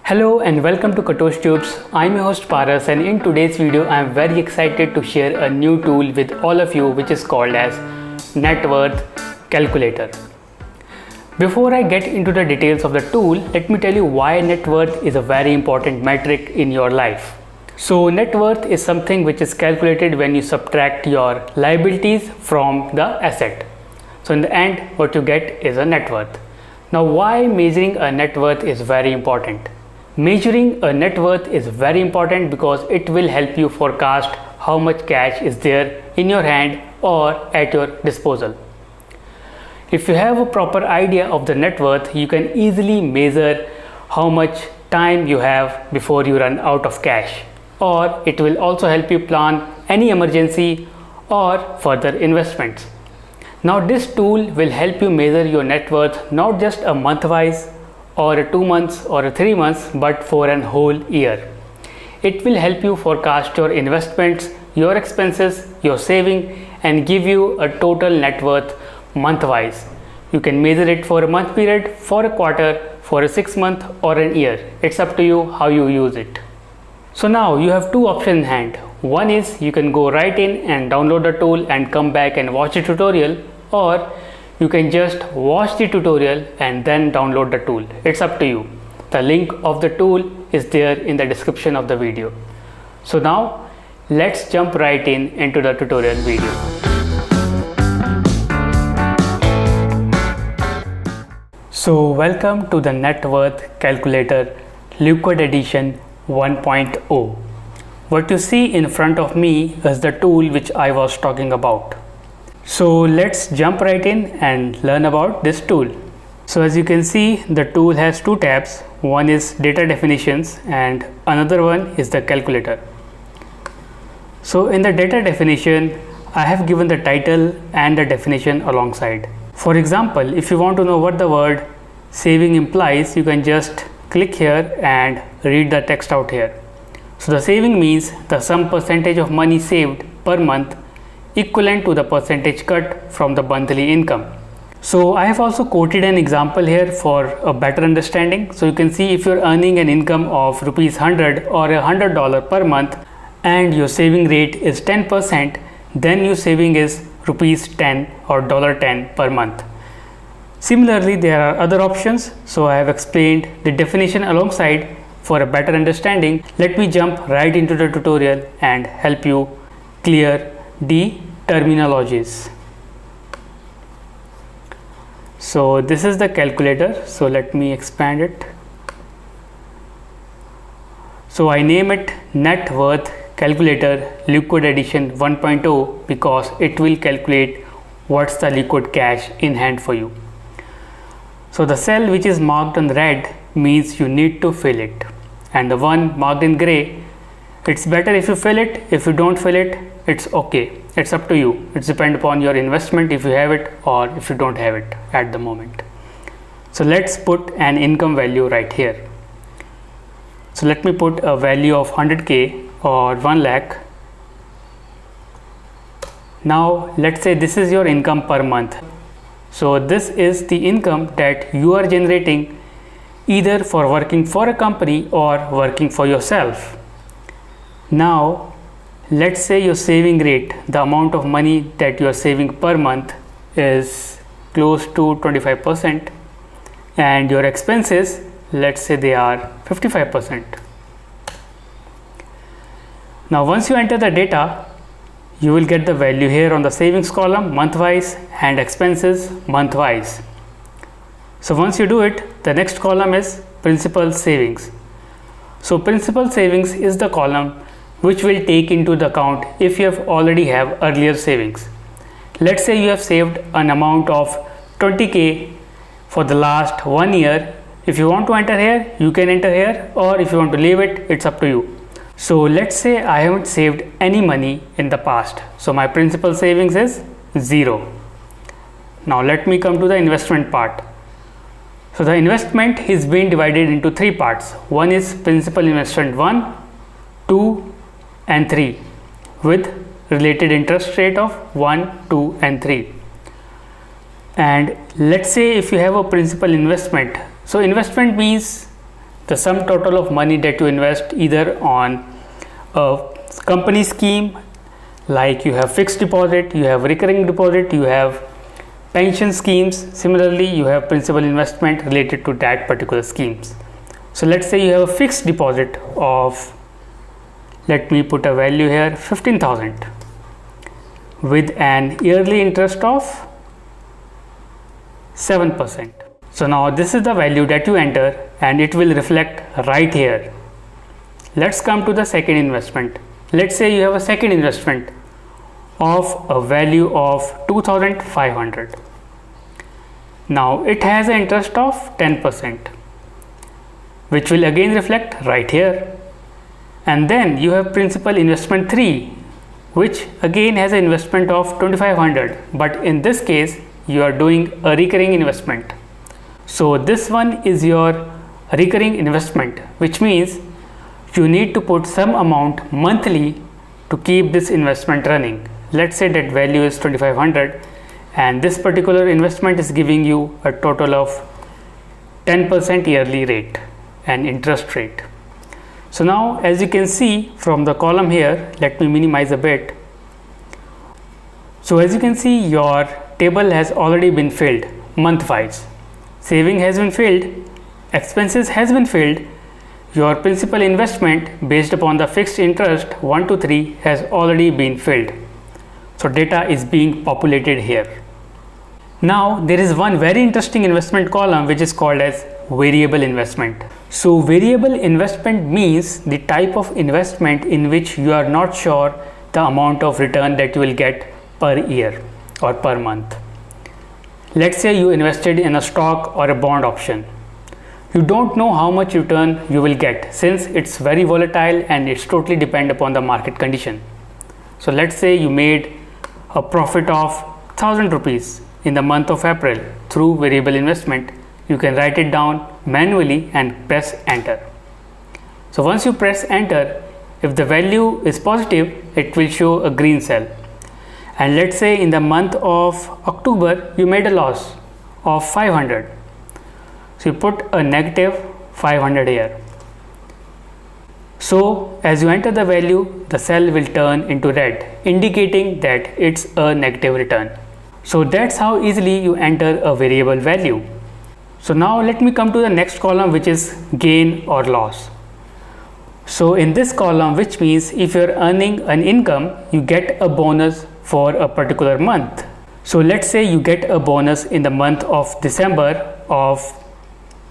Hello and welcome to Katosh Tubes. I'm your host Paras, and in today's video I'm very excited to share a new tool with all of you which is called as Net Worth Calculator. Before I get into the details of the tool, let me tell you why net worth is a very important metric in your life. So net worth is something which is calculated when you subtract your liabilities from the asset. So in the end what you get is a net worth. Now why measuring a net worth is very important? Measuring a net worth is very important because it will help you forecast how much cash is there in your hand or at your disposal. If you have a proper idea of the net worth, you can easily measure how much time you have before you run out of cash, or it will also help you plan any emergency or further investments. Now this tool will help you measure your net worth not just a month wise or a 2 months or a 3 months, but for an whole year. It will help you forecast your investments, your expenses, your saving, and give you a total net worth month wise. You can measure it for a month period, for a quarter, for a 6 month or an year. It's up to you how you use it. So now you have two options in hand. One is you can go right in and download the tool and come back and watch the tutorial, or you can just watch the tutorial and then download the tool. It's up to you. The link of the tool is there in the description of the video. So now let's jump right into the tutorial video. So welcome to the Net Worth Calculator Liquid Edition 1.0. What you see in front of me is the tool which I was talking about. So let's jump right in and learn about this tool. So as you can see, the tool has two tabs. One is data definitions and another one is the calculator. So in the data definition, I have given the title and the definition alongside. For example, if you want to know what the word saving implies, you can just click here and read the text out here. So the saving means the sum percentage of money saved per month equivalent to the percentage cut from the monthly income. So I have also quoted an example here for a better understanding. So you can see if you're earning an income of rupees 100 or $100 per month and your saving rate is 10%, then your saving is rupees 10 or $10 per month. Similarly, there are other options. So I have explained the definition alongside. For a better understanding, let me jump right into the tutorial and help you clear the terminologies. So this is the calculator. So let me expand it. So I name it Net Worth Calculator Liquid Edition 1.0 because it will calculate what's the liquid cash in hand for you. So the cell which is marked on red means you need to fill it, and the one marked in gray, it's better if you fill it. If you don't fill it, it's okay. It's up to you. It's depend upon your investment if you have it or if you don't have it at the moment. So let's put an income value right here. So let me put a value of 100k or 1 lakh. Now let's say this is your income per month. So this is the income that you are generating either for working for a company or working for yourself. Now let's say your saving rate, the amount of money that you are saving per month, is close to 25%, and your expenses, let's say they are 55%. Now once you enter the data, you will get the value here on the savings column month wise and expenses month wise. So once you do it, the next column is principal savings. So principal savings is the column which will take into the account if you already have earlier savings. Let's say you have saved an amount of 20k for the last 1 year. If you want to enter here, you can enter here, or if you want to leave it, it's up to you. So let's say I haven't saved any money in the past. So my principal savings is 0. Now let me come to the investment part. So the investment is being divided into 3 parts. One is principal investment 1, 2 and 3 with related interest rate of 1, 2 and 3. And let's say if you have a principal investment, so investment means the sum total of money that you invest either on a company scheme, like you have fixed deposit, you have recurring deposit, you have pension schemes. Similarly, you have principal investment related to that particular schemes. So let's say you have a fixed deposit of, let me put a value here, 15,000 with an yearly interest of 7%. So now this is the value that you enter and it will reflect right here. Let's come to the second investment. Let's say you have a second investment of a value of 2,500. Now it has an interest of 10%, which will again reflect right here. And then you have principal investment 3, which again has an investment of 2,500, but in this case you are doing a recurring investment. So this one is your recurring investment, which means you need to put some amount monthly to keep this investment running. Let's say that value is 2,500 and this particular investment is giving you a total of 10% yearly rate and interest rate. So now as you can see from the column here, let me minimize a bit. So as you can see, your table has already been filled month wise. Saving has been filled, expenses has been filled, your principal investment based upon the fixed interest 1 to 3 has already been filled. So data is being populated here. Now there is one very interesting investment column which is called as variable investment. So variable investment means the type of investment in which you are not sure the amount of return that you will get per year or per month. Let's say you invested in a stock or a bond option. You don't know how much return you will get since it's very volatile and it's totally depend upon the market condition. So let's say you made a profit of 1,000 rupees in the month of April through variable investment. You can write it down manually and press enter. So once you press enter, if the value is positive, it will show a green cell. And let's say in the month of October you made a loss of 500. So you put a negative 500 here. So as you enter the value, the cell will turn into red, indicating that it's a negative return. So that's how easily you enter a variable value. So now let me come to the next column, which is gain or loss. So in this column, which means if you're earning an income, you get a bonus for a particular month. So let's say you get a bonus in the month of December of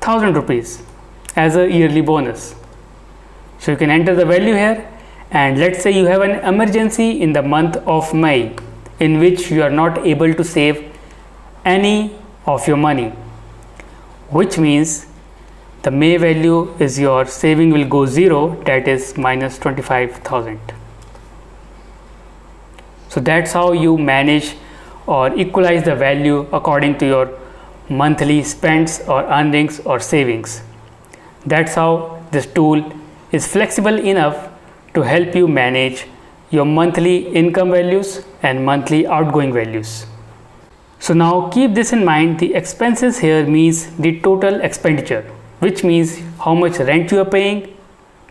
1,000 rupees as a yearly bonus. So you can enter the value here, and let's say you have an emergency in the month of May in which you are not able to save any of your money, which means the May value is your saving will go zero, that is minus 25,000. So that's how you manage or equalize the value according to your monthly spends or earnings or savings. That's how this tool is flexible enough to help you manage your monthly income values and monthly outgoing values. So now keep this in mind, the expenses here means the total expenditure, which means how much rent you are paying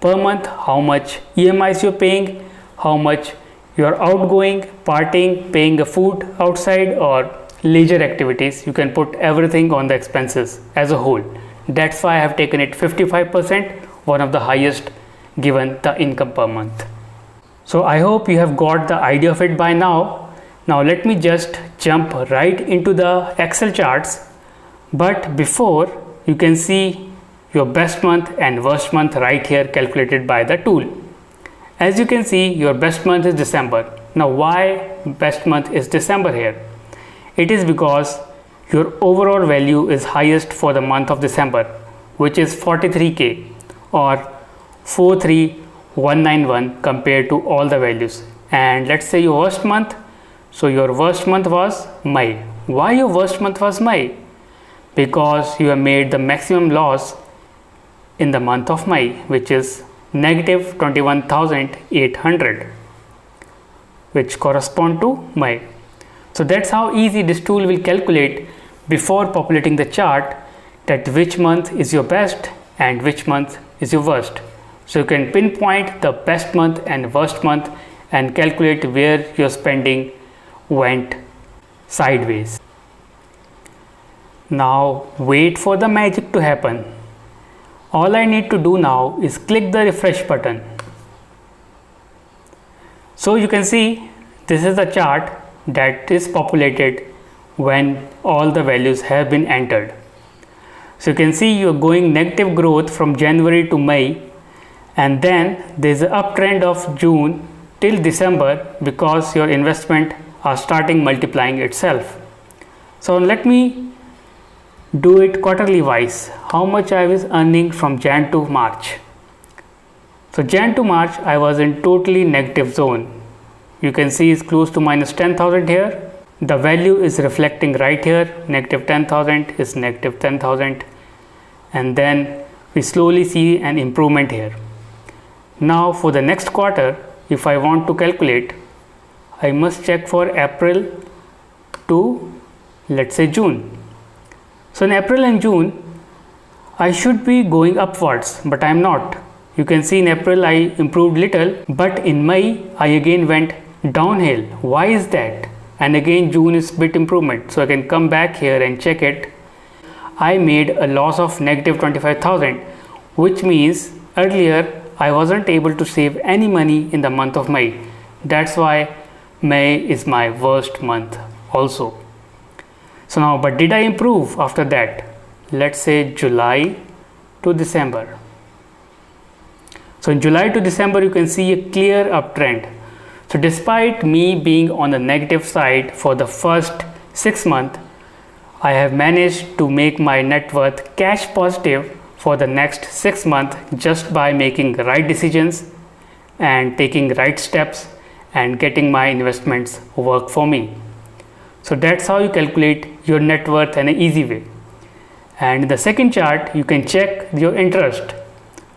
per month, how much EMIs you are paying, how much you are outgoing, partying, paying the food outside or leisure activities. You can put everything on the expenses as a whole. That's why I have taken it 55%, one of the highest given the income per month. So I hope you have got the idea of it by now. Now let me just jump right into the Excel charts. But before, you can see your best month and worst month right here calculated by the tool. As you can see, your best month is December. Now why best month is December here? It is because your overall value is highest for the month of December, which is 43k or 43,191 compared to all the values. And let's say your worst month. So your worst month was May. Why your worst month was May? Because you have made the maximum loss in the month of May, which is negative 21,800, which correspond to May. So that's how easy this tool will calculate before populating the chart that which month is your best and which month is your worst. So you can pinpoint the best month and worst month and calculate where your spending went sideways. Now wait for the magic to happen. All I need to do now is click the refresh button. So you can see this is the chart that is populated when all the values have been entered. So you can see you are going negative growth from January to May, and then there is an uptrend of June till December because your investment are starting multiplying itself. So let me do it quarterly wise, how much I was earning from Jan to March. So Jan to March I was in totally negative zone. You can see it's close to minus 10,000 here. The value is reflecting right here, negative 10,000 is negative 10,000, and then we slowly see an improvement here. Now for the next quarter, if I want to calculate, I must check for April to, let's say, June. So in April and June I should be going upwards, but I am not. You can see in April I improved little, but in May I again went downhill. Why is that? And again June is bit improvement, so I can come back here and check it. I made a loss of negative 25,000, which means earlier I wasn't able to save any money in the month of May. That's why May is my worst month also. So now, but did I improve after that? Let's say July to December. So in July to December you can see a clear uptrend. So despite me being on the negative side for the first 6 months, I have managed to make my net worth cash positive for the next 6 months just by making right decisions and taking right steps and getting my investments work for me. So that's how you calculate your net worth in an easy way. And in the second chart you can check your interest.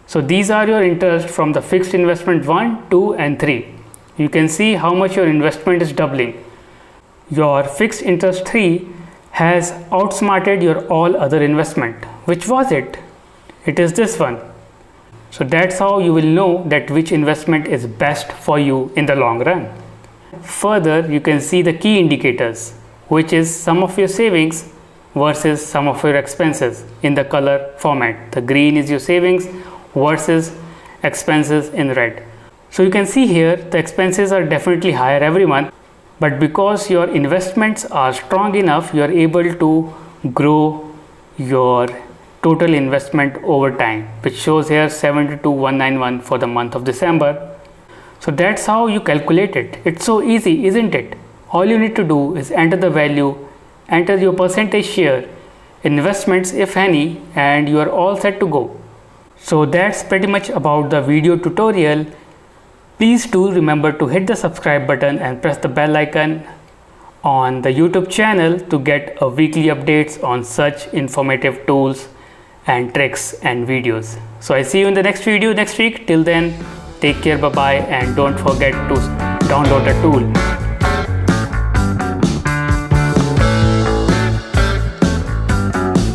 So these are your interest from the fixed investment 1, 2 and 3. You can see how much your investment is doubling. Your fixed interest 3 has outsmarted your all other investment. Which was it? It is this one. So that's how you will know that which investment is best for you in the long run. Further, you can see the key indicators, which is sum of your savings versus sum of your expenses in the color format. The green is your savings versus expenses in red. So you can see here the expenses are definitely higher every month, but because your investments are strong enough, you are able to grow your total investment over time, which shows here 72,191 for the month of December. So that's how you calculate it. It's so easy, isn't it? All you need to do is enter the value, enter your percentage share, investments if any, and you are all set to go. So that's pretty much about the video tutorial. Please do remember to hit the subscribe button and press the bell icon on the YouTube channel to get a weekly updates on such informative tools and tricks and videos. So I see you in the next video next week. Till then, take care, bye bye, and don't forget to download the tool.